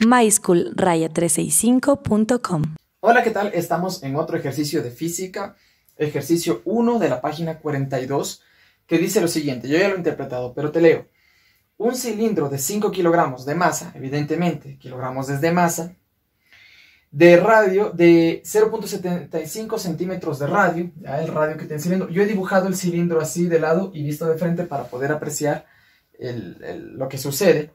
myschool-365.com. Hola, ¿qué tal? Estamos en otro ejercicio de física, ejercicio 1 de la página 42, que dice lo siguiente. Yo ya lo he interpretado, pero te leo. Un cilindro de 5 kilogramos de masa, evidentemente, kilogramos es de masa, de radio de 0.75 centímetros de radio, ya el radio que tiene el cilindro. Yo he dibujado el cilindro así de lado y visto de frente para poder apreciar lo que sucede.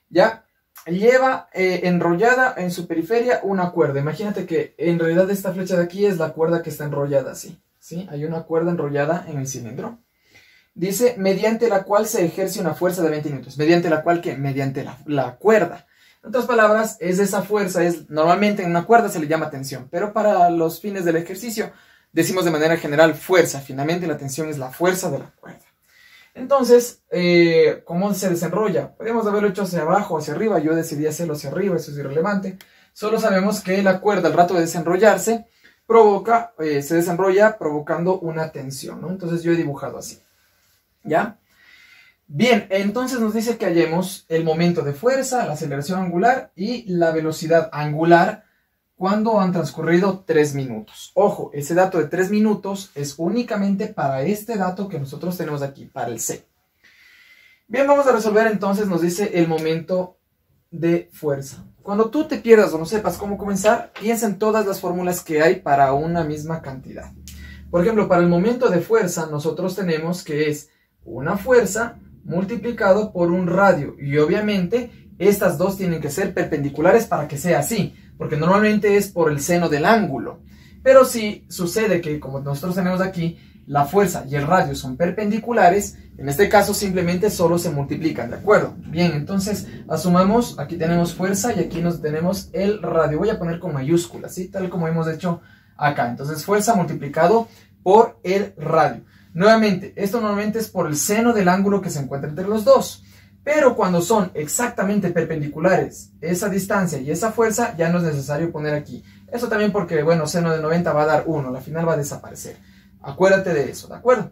Ya lleva enrollada en su periferia una cuerda. Imagínate que en realidad esta flecha de aquí es la cuerda que está enrollada así, ¿sí? Hay una cuerda enrollada en el cilindro. Dice, mediante la cual se ejerce una fuerza de 20 newtons. ¿Mediante la cual qué? Mediante la cuerda. En otras palabras, es esa fuerza, normalmente en una cuerda se le llama tensión, pero para los fines del ejercicio decimos de manera general fuerza. Finalmente la tensión es la fuerza de la cuerda. Entonces, ¿cómo se desenrolla? Podríamos haberlo hecho hacia abajo o hacia arriba. Yo decidí hacerlo hacia arriba, eso es irrelevante. Solo sabemos que la cuerda al rato de desenrollarse se desenrolla provocando una tensión, ¿no? Entonces yo he dibujado así. ¿Ya? Bien, entonces nos dice que hallemos el momento de fuerza, la aceleración angular y la velocidad angular cuando han transcurrido 3 minutos. Ojo, ese dato de 3 minutos es únicamente para este dato que nosotros tenemos aquí, para el C. Bien, vamos a resolver entonces, nos dice el momento de fuerza. Cuando tú te pierdas o no sepas cómo comenzar, piensa en todas las fórmulas que hay para una misma cantidad. Por ejemplo, para el momento de fuerza, nosotros tenemos que es una fuerza multiplicado por un radio. Y obviamente, estas dos tienen que ser perpendiculares para que sea así, porque normalmente es por el seno del ángulo. Pero si sucede que, como nosotros tenemos aquí, la fuerza y el radio son perpendiculares, en este caso simplemente solo se multiplican, ¿de acuerdo? Bien, entonces asumamos, aquí tenemos fuerza y aquí nos tenemos el radio. Voy a poner con mayúsculas, ¿sí? Tal como hemos hecho acá. Entonces fuerza multiplicado por el radio. Nuevamente, esto normalmente es por el seno del ángulo que se encuentra entre los dos. Pero cuando son exactamente perpendiculares, esa distancia y esa fuerza, ya no es necesario poner aquí. Eso también porque, bueno, seno de 90 va a dar 1, al final va a desaparecer. Acuérdate de eso, ¿de acuerdo?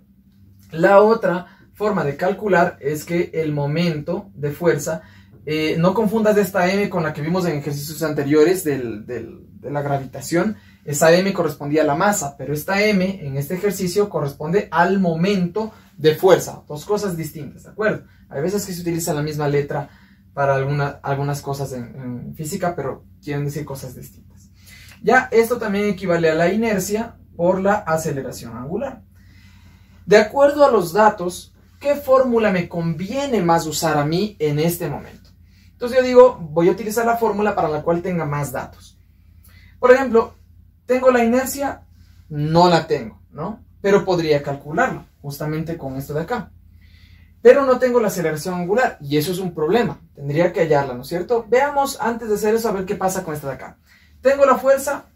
La otra forma de calcular es que el momento de fuerza, no confundas esta m con la que vimos en ejercicios anteriores de la gravitación. Esa m correspondía a la masa, pero esta m en este ejercicio corresponde al momento de fuerza. Dos cosas distintas, ¿de acuerdo? Hay veces que se utiliza la misma letra para algunas cosas en física, pero quieren decir cosas distintas. Ya, esto también equivale a la inercia por la aceleración angular. De acuerdo a los datos, ¿qué fórmula me conviene más usar a mí en este momento? Entonces yo digo, voy a utilizar la fórmula para la cual tenga más datos. Por ejemplo, ¿tengo la inercia? No la tengo, ¿no? Pero podría calcularlo, justamente con esto de acá. Pero no tengo la aceleración angular, y eso es un problema. Tendría que hallarla, ¿no es cierto? Veamos, antes de hacer eso, a ver qué pasa con esta de acá. ¿Tengo la fuerza?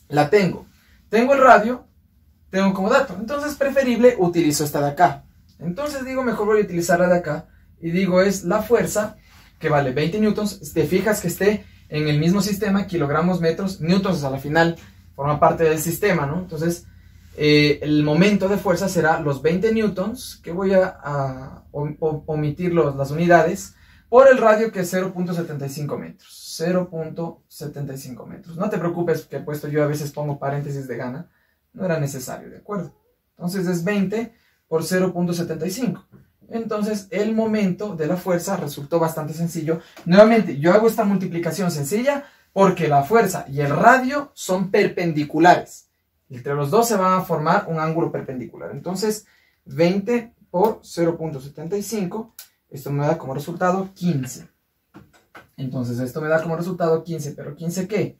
La tengo. ¿Tengo el radio? Tengo como dato. Entonces, preferible, utilizo esta de acá. Entonces digo, mejor voy a utilizar la de acá. Y digo, es la fuerza, que vale 20 newtons. Te fijas que esté en el mismo sistema, kilogramos, metros, newtons a la final forma parte del sistema, ¿no? Entonces, el momento de fuerza será los 20 newtons, que voy a omitir las unidades, por el radio que es 0.75 metros. 0.75 metros. No te preocupes que he puesto yo a veces pongo paréntesis de gana. No era necesario, ¿de acuerdo? Entonces es 20 por 0.75. Entonces el momento de la fuerza resultó bastante sencillo. Nuevamente, yo hago esta multiplicación sencilla porque la fuerza y el radio son perpendiculares. Entre los dos se va a formar un ángulo perpendicular. Entonces, 20 por 0.75, esto me da como resultado 15. Entonces, esto me da como resultado 15, pero ¿15 qué?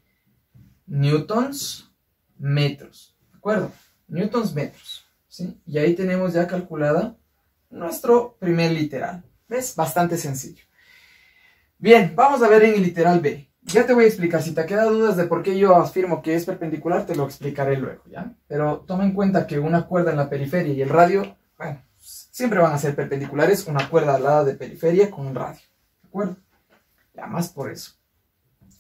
Newtons metros, ¿de acuerdo? Newtons metros, ¿sí? Y ahí tenemos ya calculada nuestro primer literal. ¿Ves? Bastante sencillo. Bien, vamos a ver en el literal B. Ya te voy a explicar, si te quedan dudas de por qué yo afirmo que es perpendicular, te lo explicaré luego, ¿ya? Pero toma en cuenta que una cuerda en la periferia y el radio, bueno, siempre van a ser perpendiculares, una cuerda al lado de periferia con un radio, ¿de acuerdo? Ya más por eso.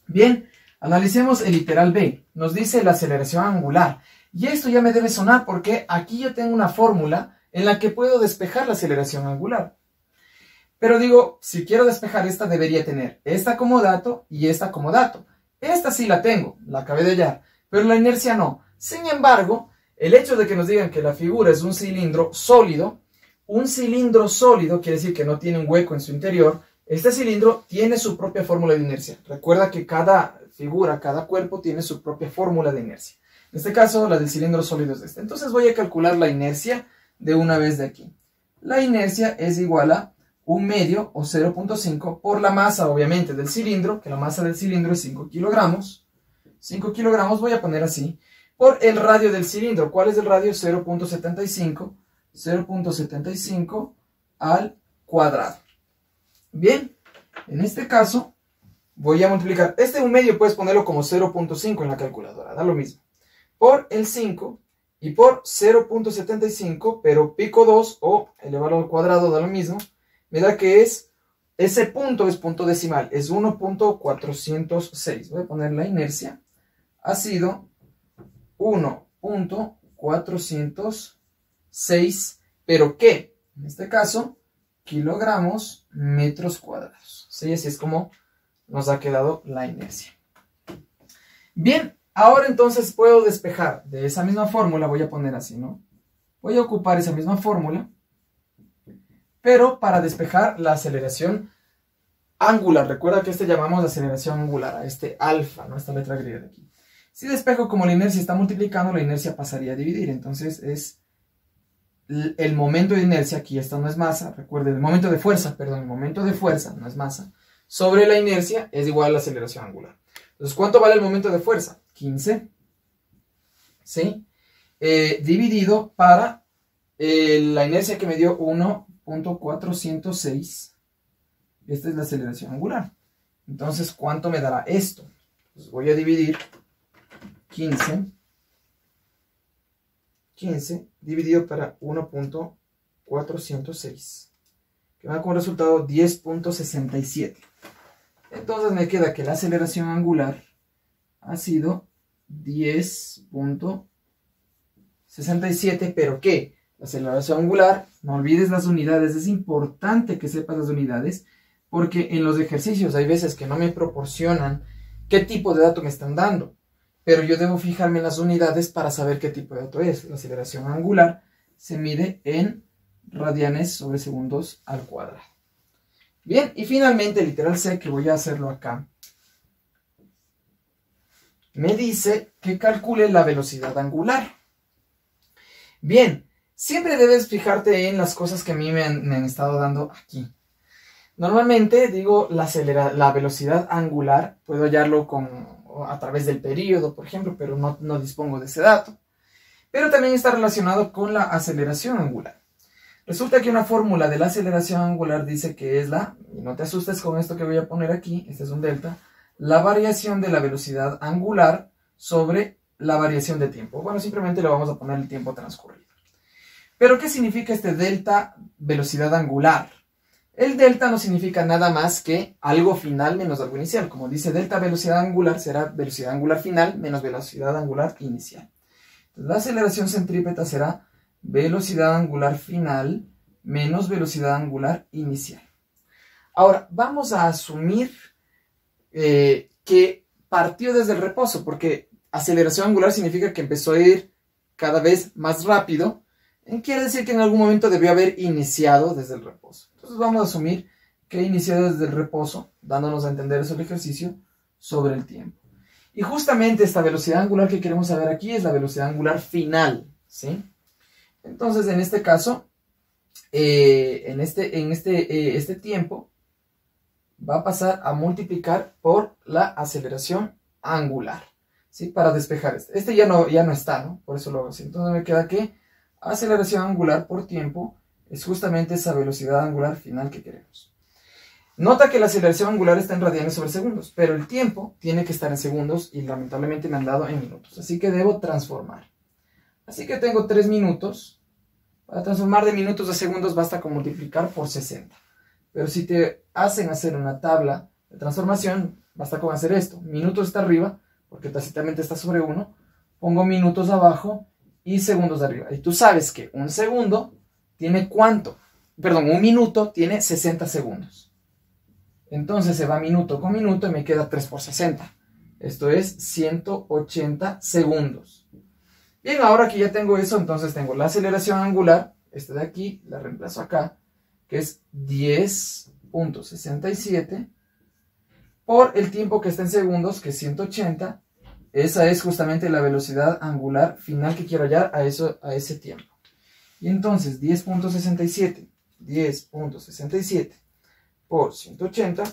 Bien, analicemos el literal B. Nos dice la aceleración angular. Y esto ya me debe sonar porque aquí yo tengo una fórmula en la que puedo despejar la aceleración angular. Pero digo, si quiero despejar esta, debería tener esta como dato y esta como dato. Esta sí la tengo, la acabé de hallar, pero la inercia no. Sin embargo, el hecho de que nos digan que la figura es un cilindro sólido quiere decir que no tiene un hueco en su interior. Este cilindro tiene su propia fórmula de inercia. Recuerda que cada figura, cada cuerpo tiene su propia fórmula de inercia. En este caso, la del cilindro sólido es esta. Entonces voy a calcular la inercia de una vez de aquí. La inercia es igual a 1/2 o 0.5 por la masa, obviamente, del cilindro, que la masa del cilindro es 5 kilogramos. 5 kilogramos voy a poner así, por el radio del cilindro. ¿Cuál es el radio? 0.75. 0.75 al cuadrado. Bien, en este caso voy a multiplicar. Este 1/2 puedes ponerlo como 0.5 en la calculadora, da lo mismo. Por el 5 y por 0.75, pero pico 2 o elevarlo al cuadrado da lo mismo. Me da que ese punto es punto decimal, es 1.406. Voy a poner la inercia. Ha sido 1.406, pero ¿qué? En este caso, kilogramos metros cuadrados. ¿Sí? Así es como nos ha quedado la inercia. Bien, ahora entonces puedo despejar de esa misma fórmula, voy a poner así, ¿no? Voy a ocupar esa misma fórmula, pero para despejar la aceleración angular. Recuerda que llamamos aceleración angular, a este alfa, ¿no? Esta letra griega de aquí. Si despejo, como la inercia está multiplicando, la inercia pasaría a dividir. Entonces es el momento de inercia, aquí esta no es masa, recuerden, el momento de fuerza, no es masa, sobre la inercia es igual a la aceleración angular. Entonces, ¿cuánto vale el momento de fuerza? 15, ¿sí? Dividido para la inercia que me dio 1.406. Esta es la aceleración angular. Entonces, ¿cuánto me dará esto? Pues voy a dividir 15 dividido para 1.406, que me da como resultado 10.67. Entonces me queda que la aceleración angular ha sido 10.67, pero ¿qué? La aceleración angular, no olvides las unidades, es importante que sepas las unidades, porque en los ejercicios hay veces que no me proporcionan qué tipo de dato me están dando. Pero yo debo fijarme en las unidades para saber qué tipo de dato es. La aceleración angular se mide en radianes sobre segundos al cuadrado. Bien, y finalmente, literal C, que voy a hacerlo acá, me dice que calcule la velocidad angular. Bien, siempre debes fijarte en las cosas que a mí me han estado dando aquí. Normalmente digo la velocidad angular, puedo hallarlo a través del período, por ejemplo, pero no dispongo de ese dato. Pero también está relacionado con la aceleración angular. Resulta que una fórmula de la aceleración angular dice que es y no te asustes con esto que voy a poner aquí, este es un delta, la variación de la velocidad angular sobre la variación de tiempo. Bueno, simplemente le vamos a poner el tiempo transcurrido. Pero, ¿qué significa este delta velocidad angular? El delta no significa nada más que algo final menos algo inicial. Como dice delta velocidad angular, será velocidad angular final menos velocidad angular inicial. Entonces, la aceleración centrípeta será velocidad angular final menos velocidad angular inicial. Ahora, vamos a asumir que partió desde el reposo, porque aceleración angular significa que empezó a ir cada vez más rápido. Quiere decir que en algún momento debió haber iniciado desde el reposo. Entonces vamos a asumir que inició desde el reposo, dándonos a entender eso el ejercicio sobre el tiempo. Y justamente esta velocidad angular que queremos saber aquí es la velocidad angular final, ¿sí? Entonces, en este caso, este tiempo va a pasar a multiplicar por la aceleración angular, ¿sí? Para despejar este ya no está, ¿no? Por eso lo hago así. Entonces me queda que aceleración angular por tiempo es justamente esa velocidad angular final que queremos. Nota que la aceleración angular está en radianes sobre segundos, pero el tiempo tiene que estar en segundos y lamentablemente me han dado en minutos. Así que debo transformar. Así que tengo 3 minutos. Para transformar de minutos a segundos basta con multiplicar por 60. Pero si te hacen hacer una tabla de transformación, basta con hacer esto. Minutos está arriba, porque tácitamente está sobre 1. Pongo minutos abajo y segundos arriba. Y tú sabes que un segundo tiene ¿cuánto? un minuto tiene 60 segundos. Entonces se va minuto con minuto y me queda 3 por 60. Esto es 180 segundos. Bien, ahora que ya tengo eso, entonces tengo la aceleración angular, esta de aquí, la reemplazo acá, que es 10.67 por el tiempo que está en segundos, que es 180. Esa es justamente la velocidad angular final que quiero hallar a ese tiempo. Y entonces 10.67 por 180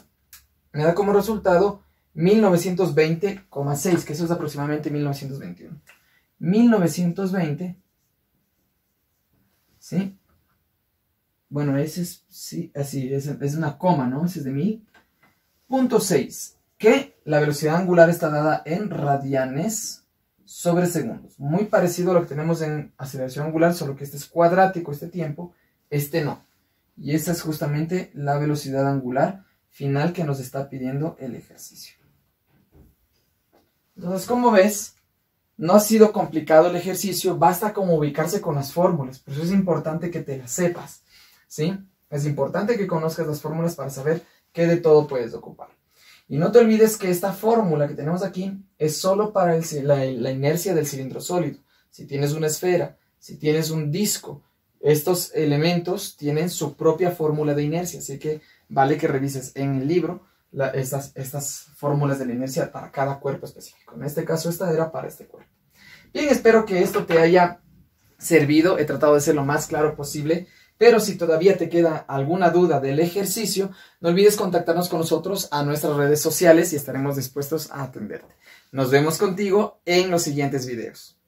me da como resultado 1920,6, que eso es aproximadamente 1921. 1920, ¿sí? Bueno, ese es, sí, así, es una coma, ¿no? Ese es de 1000.6, que la velocidad angular está dada en radianes sobre segundos. Muy parecido a lo que tenemos en aceleración angular, solo que este es cuadrático, este tiempo, este no. Y esa es justamente la velocidad angular final que nos está pidiendo el ejercicio. Entonces, como ves, no ha sido complicado el ejercicio, basta como ubicarse con las fórmulas. Por eso es importante que te las sepas, ¿sí? Es importante que conozcas las fórmulas para saber qué de todo puedes ocupar. Y no te olvides que esta fórmula que tenemos aquí es solo para la inercia del cilindro sólido. Si tienes una esfera, si tienes un disco, estos elementos tienen su propia fórmula de inercia, así que vale que revises en el libro estas fórmulas de la inercia para cada cuerpo específico. En este caso, esta era para este cuerpo. Bien, espero que esto te haya servido. He tratado de ser lo más claro posible, pero si todavía te queda alguna duda del ejercicio, no olvides contactarnos con nosotros a nuestras redes sociales y estaremos dispuestos a atenderte. Nos vemos contigo en los siguientes videos.